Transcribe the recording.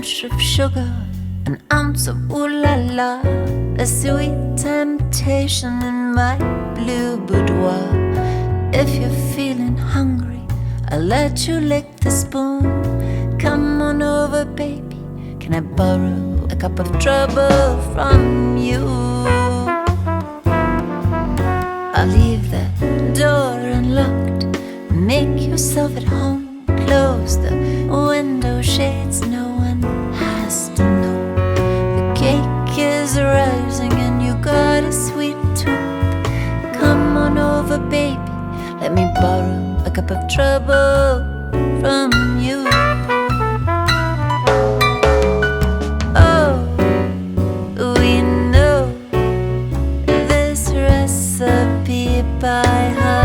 pinch of sugar, an ounce of ooh la la, a sweet temptation in my blue boudoir. If you're feeling hungry, I'll let you lick the spoon. Come on over, baby, can I borrow a cup of trouble from you? I'll leave the door unlocked, make yourself at home. Close the window shades, no one has to know. The cake is rising and you got a sweet tooth. Come on over, baby, let me borrow a cup of trouble from you. Oh, we know this recipe by heart.